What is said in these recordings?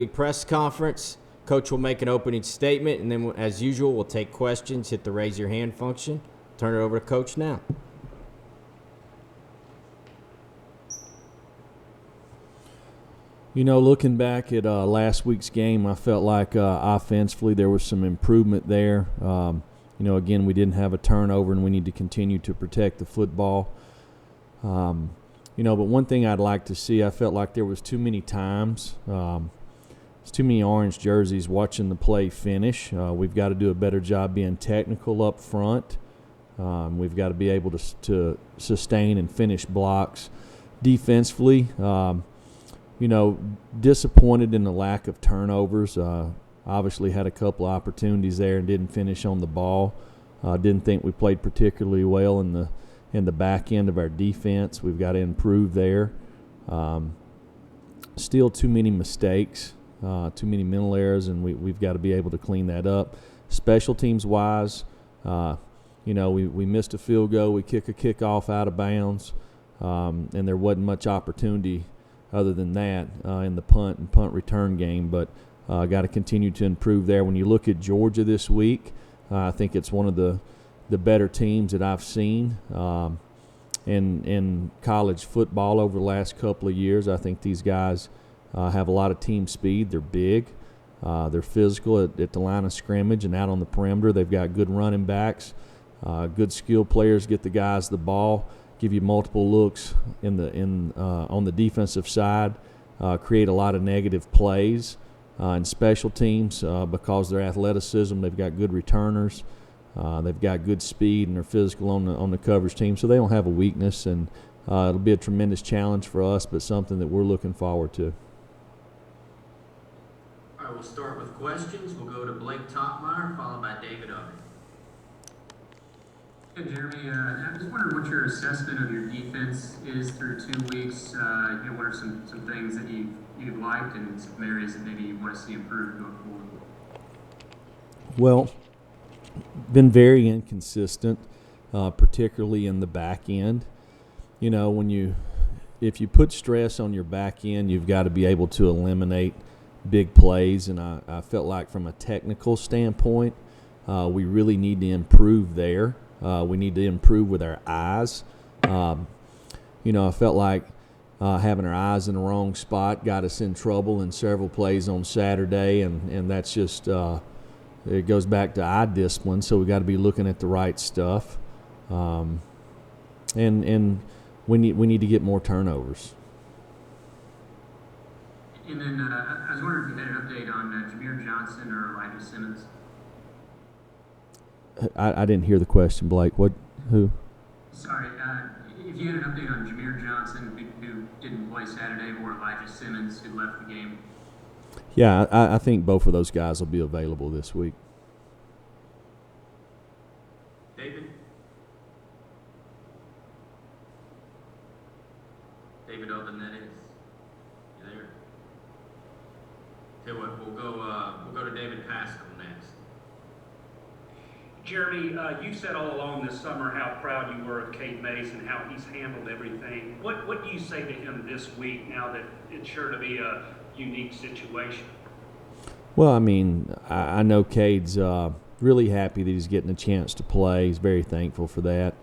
press conference. Coach will make an opening statement, and then, as usual, we'll take questions. Hit the raise your hand function. Turn it over to Coach now. You know, looking back at last week's game, I felt like offensively there was some improvement there. Again, we didn't have a turnover, and we need to continue to protect the football. But one thing I'd like to see, I felt like there was too many times, too many orange jerseys watching the play finish. We've got to do a better job being technical up front. We've got to be able to sustain and finish blocks defensively. Disappointed in the lack of turnovers. Obviously had a couple of opportunities there and didn't finish on the ball. Didn't think we played particularly well in the back end of our defense. We've got to improve there. Still too many mistakes, too many mental errors, and we've got to be able to clean that up. Special teams wise, we missed a field goal. We kick a kickoff out of bounds, and there wasn't much opportunity other than that in the punt and punt return game. But got to continue to improve there. When you look at Georgia this week, I think it's one of the better teams that I've seen in college football over the last couple of years. I think these guys have a lot of team speed. They're big. They're physical at the line of scrimmage and out on the perimeter. They've got good running backs, good skilled players, get the guys the ball, give you multiple looks on the defensive side, create a lot of negative plays. In special teams, because of their athleticism, they've got good returners. They've got good speed, and they're physical on the coverage team, so they don't have a weakness. And it'll be a tremendous challenge for us, but something that we're looking forward to. All right, we'll start with questions. We'll go to Blake Topmeyer, followed by David Oven. Hey, Jeremy, I'm just wondering what your assessment of your defense is through 2 weeks. What are some things that you've liked and some areas that maybe you want to see improved going forward? Well, been very inconsistent, particularly in the back end. If you put stress on your back end, you've got to be able to eliminate big plays. And I felt like from a technical standpoint, we really need to improve there. We need to improve with our eyes. I felt like having our eyes in the wrong spot got us in trouble in several plays on Saturday, and that's just it goes back to eye discipline. So we got to be looking at the right stuff, and we need to get more turnovers. And then I was wondering if you had an update on Jameer Johnson or Elijah Simmons. I didn't hear the question, Blake. Who? Sorry, if you had an update on Jameer Johnson, who didn't play Saturday, or Elijah Simmons, who left the game. Yeah, I think both of those guys will be available this week. David? David Oven, that is. You there? Tell you what, we'll go to David Pascal next. Jeremy, you said all along this summer how proud you were of Cade Mays and how he's handled everything. What do you say to him this week now that it's sure to be a unique situation? Well, I know Cade's really happy that he's getting a chance to play. He's very thankful for that.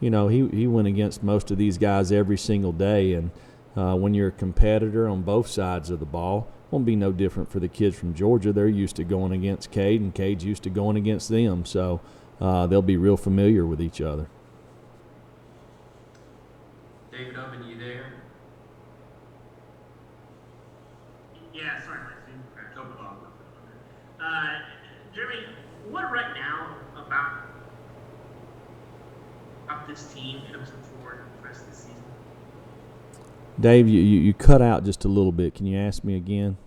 He went against most of these guys every single day, and when you're a competitor on both sides of the ball, won't be no different for the kids from Georgia. They're used to going against Cade, and Cade's used to going against them. So they'll be real familiar with each other. David Oven, you there? Yeah, sorry, my Zoom crashed. Jeremy, what right now about this team helps them forward the rest of the season? Dave, you cut out just a little bit. Can you ask me again?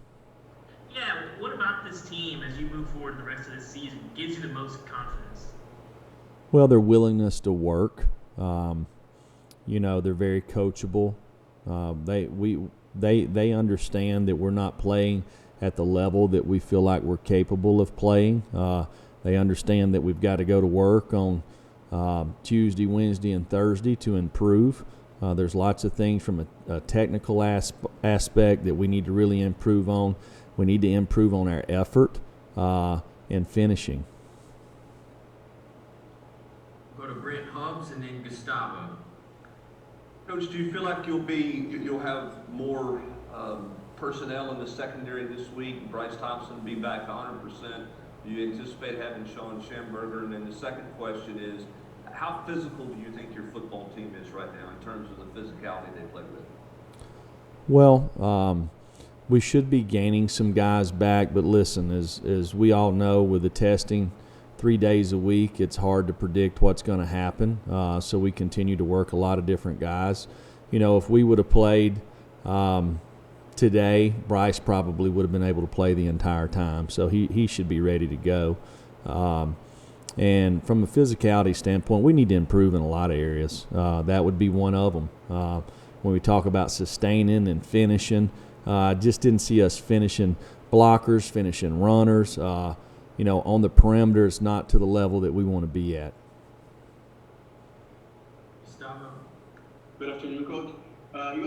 Yeah, what about this team as you move forward the rest of the season gives you the most confidence? Well, their willingness to work. They're very coachable. They understand that we're not playing at the level that we feel like we're capable of playing. They understand that we've got to go to work on Tuesday, Wednesday, and Thursday to improve. There's lots of things from a technical aspect that we need to really improve on. We need to improve on our effort and finishing. Go to Brent Hubbs and then Gustavo. Coach, do you feel like you'll have more personnel in the secondary this week? Bryce Thompson will be back 100%. Do you anticipate having Sean Schamberger? And then the second question is, how physical do you think your football team is right now in terms of the physicality they play with? Well, we should be gaining some guys back, but listen, as we all know, with the testing 3 days a week, it's hard to predict what's going to happen. So we continue to work a lot of different guys. You know, if we would have played today, Bryce probably would have been able to play the entire time. So he should be ready to go. And from a physicality standpoint, we need to improve in a lot of areas. That would be one of them. When we talk about sustaining and finishing, I just didn't see us finishing blockers, finishing runners. On the perimeter, it's not to the level that we want to be at. Gustavo. Good afternoon, Coach.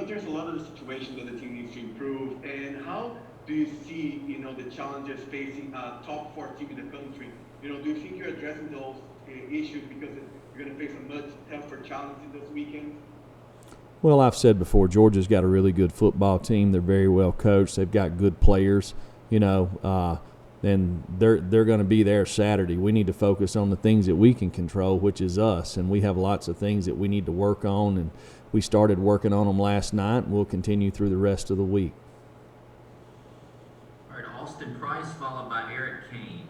There's a lot of situations that the team needs to improve, and how do you see, the challenges facing a top 4 team in the country? Do you think you're addressing those issues because you're going to face a much tougher challenge in this weekend? Well, I've said before, Georgia's got a really good football team. They're very well coached. They've got good players, and they're going to be there Saturday. We need to focus on the things that we can control, which is us, and we have lots of things that we need to work on, and we started working on them last night, and we'll continue through the rest of the week. All right, Austin Price followed by Eric Kane.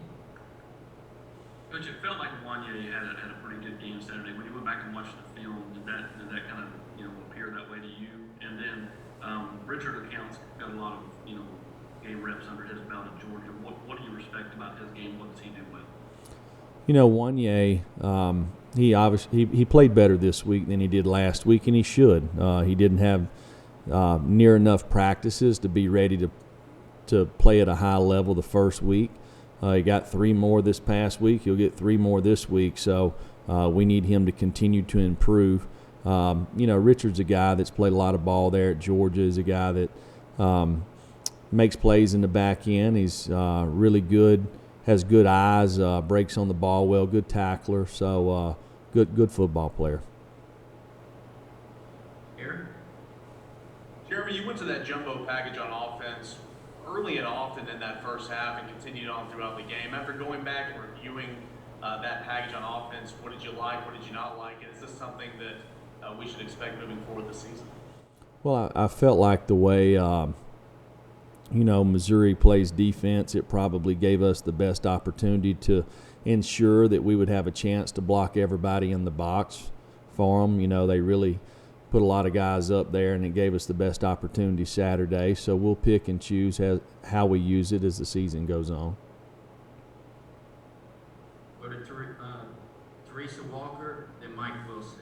Coach, it felt like Wanye had a pretty good game Saturday. When you went back and watched the film, did that kind of appear that way to you? And then Richard Accounts got a lot of game reps under his belt at Georgia. What do you respect about his game? What does he do well? Wanye, he played better this week than he did last week, and he should. He didn't have near enough practices to be ready to play at a high level the first week. He got 3 more this past week. He'll get 3 more this week. So we need him to continue to improve. Richard's a guy that's played a lot of ball there at Georgia. He's a guy that makes plays in the back end. He's really good, has good eyes, breaks on the ball well, good tackler. So good football player. Eric. Jeremy, you went to that jumbo package on offense early and often in that first half and continued on throughout the game. After going back and reviewing that package on offense, what did you like, what did you not like? And is this something that we should expect moving forward this season? Well, I felt like the way, Missouri plays defense, it probably gave us the best opportunity to ensure that we would have a chance to block everybody in the box for them. They really put a lot of guys up there, and it gave us the best opportunity Saturday. So we'll pick and choose how we use it as the season goes on. Go to Teresa Walker, then Mike Wilson.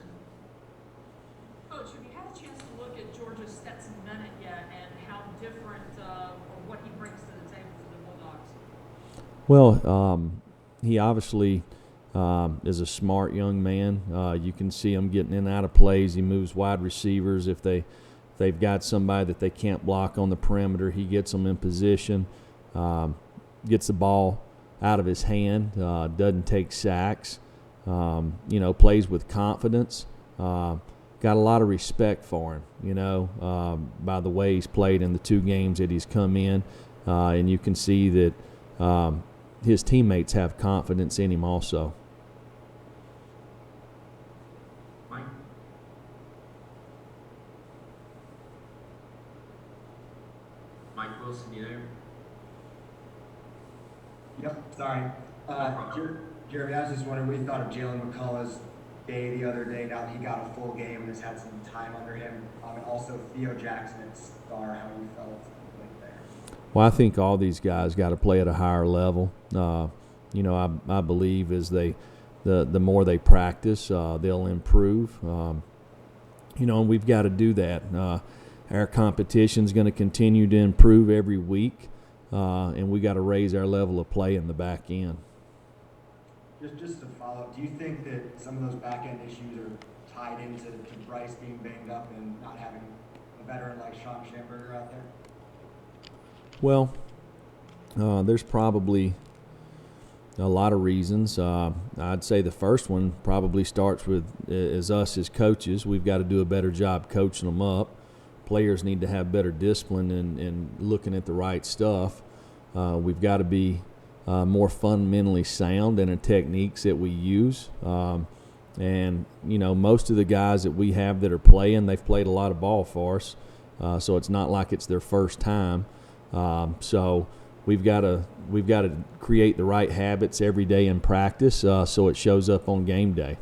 Coach, have you had a chance to look at Georgia's Stetson Bennett yet, and how different or what he brings to the table for the Bulldogs? Well, he obviously is a smart young man. You can see him getting in and out of plays. He moves wide receivers. If they've got somebody that they can't block on the perimeter, he gets them in position, gets the ball out of his hand, doesn't take sacks, plays with confidence. Got a lot of respect for him, by the way he's played in the 2 games that he's come in. And you can see that his teammates have confidence in him also. Mike. Mike Wilson, you there? Yep, sorry. Jeremy, I was just wondering what you thought of Jalen McCullough's day the other day, now that he got a full game and has had some time under him. And also Theo Jackson at star, how you felt there. Well, I think all these guys got to play at a higher level. I believe as the more they practice, they'll improve. And we've got to do that. Our competition's going to continue to improve every week, and we got to raise our level of play in the back end. Just to follow up, do you think that some of those back end issues are tied into Bryce being banged up and not having a veteran like Sean Schamberger out there? Well, there's probably a lot of reasons. I'd say the first one probably starts with is us as coaches. We've got to do a better job coaching them up. Players need to have better discipline and looking at the right stuff. We've got to be more fundamentally sound in the techniques that we use. And, most of the guys that we have that are playing, they've played a lot of ball for us. So it's not like it's their first time. So we've got to create the right habits every day in practice so it shows up on game day.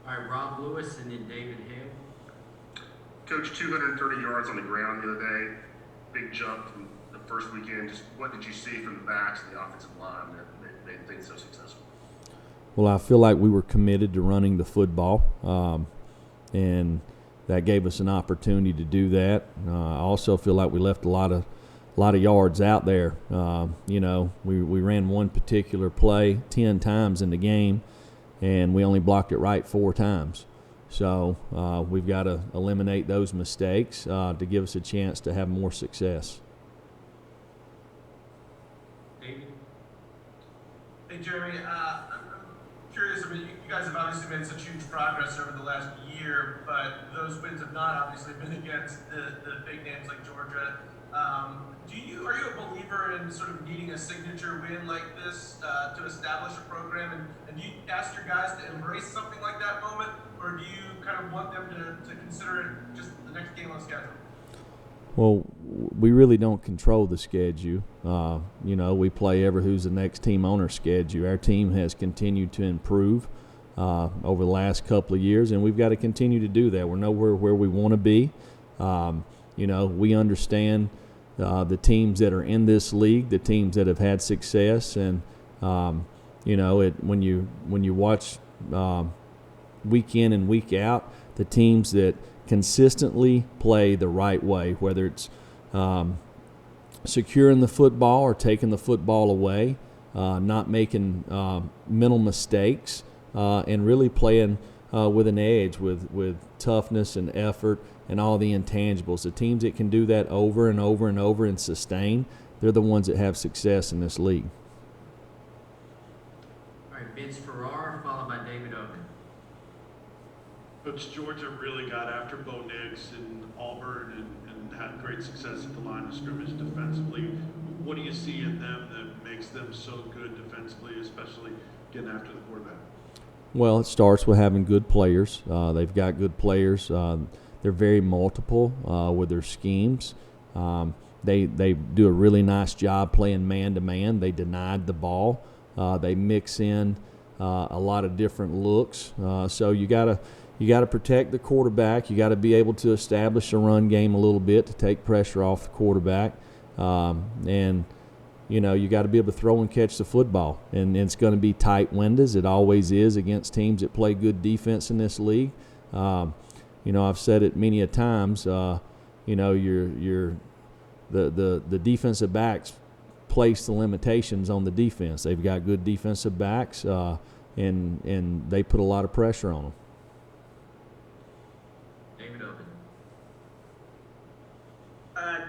All right, Rob Lewis and then David Hale. Coach, 230 yards on the ground the other day, big jump from the first weekend. Just what did you see from the backs and the offensive line that made things so successful? Well, I feel like we were committed to running the football, and that gave us an opportunity to do that. I also feel like we left a lot of yards out there. We ran one particular play 10 times in the game, and we only blocked it right 4 times. So we've got to eliminate those mistakes to give us a chance to have more success. David? Hey, Jeremy, I'm curious. I mean, you guys have obviously made such huge progress over the last year, but those wins have not obviously been against the big names like Georgia. Are you a believer in sort of needing a signature win like this to establish a program? And do you ask your guys to embrace something like that moment, or do you kind of want them to consider it just the next game on schedule? Well, we really don't control the schedule. We play who's the next team on our schedule. Our team has continued to improve over the last couple of years, and we've got to continue to do that. We're nowhere where we want to be. We understand the teams that are in this league, the teams that have had success, and when you watch week in and week out, the teams that consistently play the right way, whether it's securing the football or taking the football away, not making mental mistakes, and really playing with an edge, with toughness and effort and all the intangibles. The teams that can do that over and over and over and sustain, they're the ones that have success in this league. All right, Vince Ferrara, followed by David Oken. Coach, Georgia really got after Bo Nix and Auburn and had great success at the line of scrimmage defensively. What do you see in them that makes them so good defensively, especially getting after the quarterback? Well, it starts with having good players. They've got good players. They're very multiple with their schemes. They do a really nice job playing man-to-man. They denied the ball. They mix in a lot of different looks. So you gotta protect the quarterback. You got to be able to establish a run game a little bit to take pressure off the quarterback. And you got to be able to throw and catch the football. And it's going to be tight windows. It always is against teams that play good defense in this league. I've said it many a times. The defensive backs place the limitations on the defense. They've got good defensive backs, and they put a lot of pressure on them. David Oken.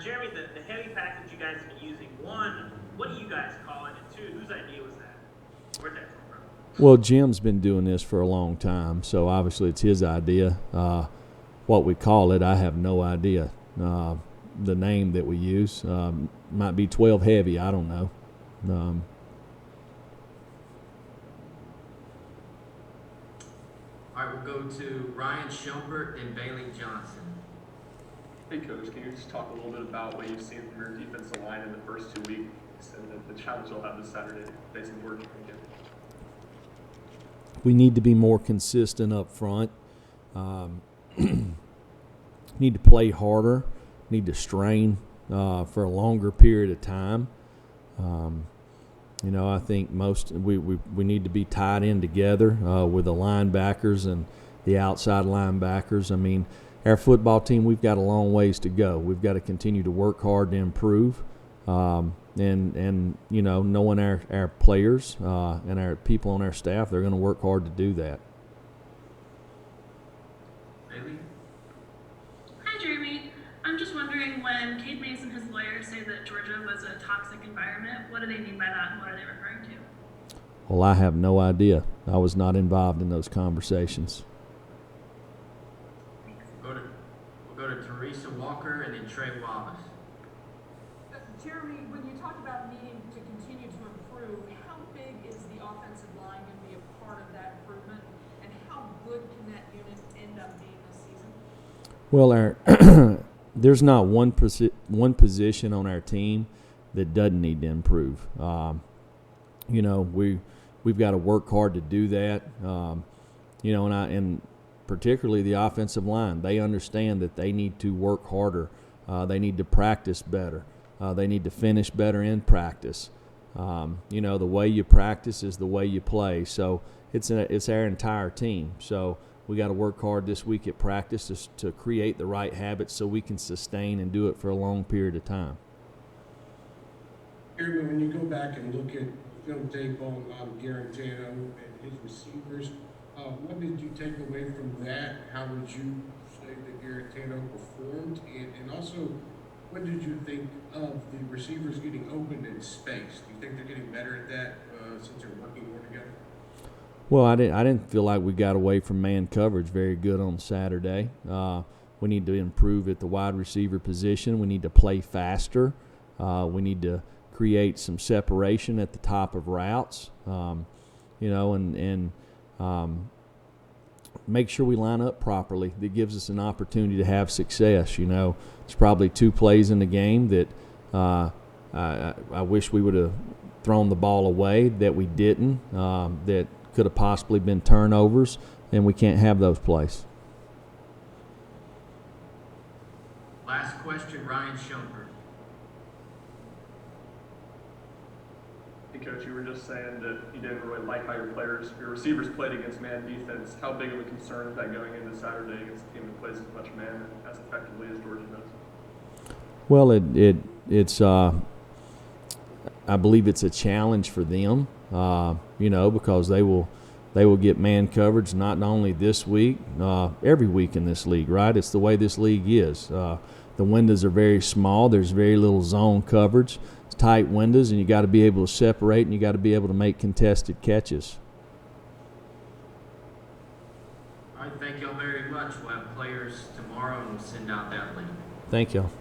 Jeremy, the heavy pack that you guys have been using, one, what do you guys call it? And two, whose idea was that? Where'd that come from? Well, Jim's been doing this for a long time, so obviously it's his idea. What we call it, I have no idea. The name that we use might be 12 heavy. I don't know. All right, we'll go to Ryan Schumpert and Bailey Johnson. Hey, Coach, can you just talk a little bit about what you've seen from your defensive line in the first 2 weeks and the challenge you'll have this Saturday facing Georgia again? We need to be more consistent up front. Need to play harder. Need to strain for a longer period of time. I think we need to be tied in together with the linebackers and the outside linebackers. I mean, our football team, we've got a long ways to go. We've got to continue to work hard to improve. And knowing our players and our people on our staff, they're going to work hard to do that. say that Georgia was a toxic environment. What do they mean by that, and what are they referring to? Well, I have no idea. I was not involved in those conversations. We'll go to Teresa Walker and then Trey Wallace. Jeremy, when you talk about needing to continue to improve, how big is the offensive line going to be a part of that improvement, and how good can that unit end up being this season? Well, there's not one position on our team that doesn't need to improve. You know, we've got to work hard to do that. You know, and particularly the offensive line, they understand that they need to work harder. They need to practice better. They need to finish better in practice. You know, the way you practice is the way you play. So it's our entire team. So we got to work hard this week at practice to create the right habits so we can sustain and do it for a long period of time. Jeremy, when you go back and look at film tape on Garantano and his receivers, what did you take away from that? How would you say that Garantano performed? And also, what did you think of the receivers getting open in space? Do you think they're getting better at that since they're working more together? Well, I didn't feel like we got away from man coverage very good on Saturday. We need to improve at the wide receiver position. We need to play faster. We need to create some separation at the top of routes, you know, and make sure we line up properly. That gives us an opportunity to have success. You know, there's probably 2 plays in the game that I wish we would have thrown the ball away that we didn't, that could have possibly been turnovers, and we can't have those plays. Last question, Ryan Schoenberg. Hey, Coach, you were just saying that you didn't really like how your receivers played against man defense. How big of a concern is that going into Saturday against a team that plays as much man and as effectively as Georgia does? Well, it's I believe it's a challenge for them, you know, because they will get man coverage not only this week, every week in this league, right? It's the way this league is. The windows are very small. There's very little zone coverage. It's tight windows, and you got to be able to separate, and you got to be able to make contested catches. All right, thank y'all very much. We'll have players tomorrow, and we'll send out that link. Thank y'all.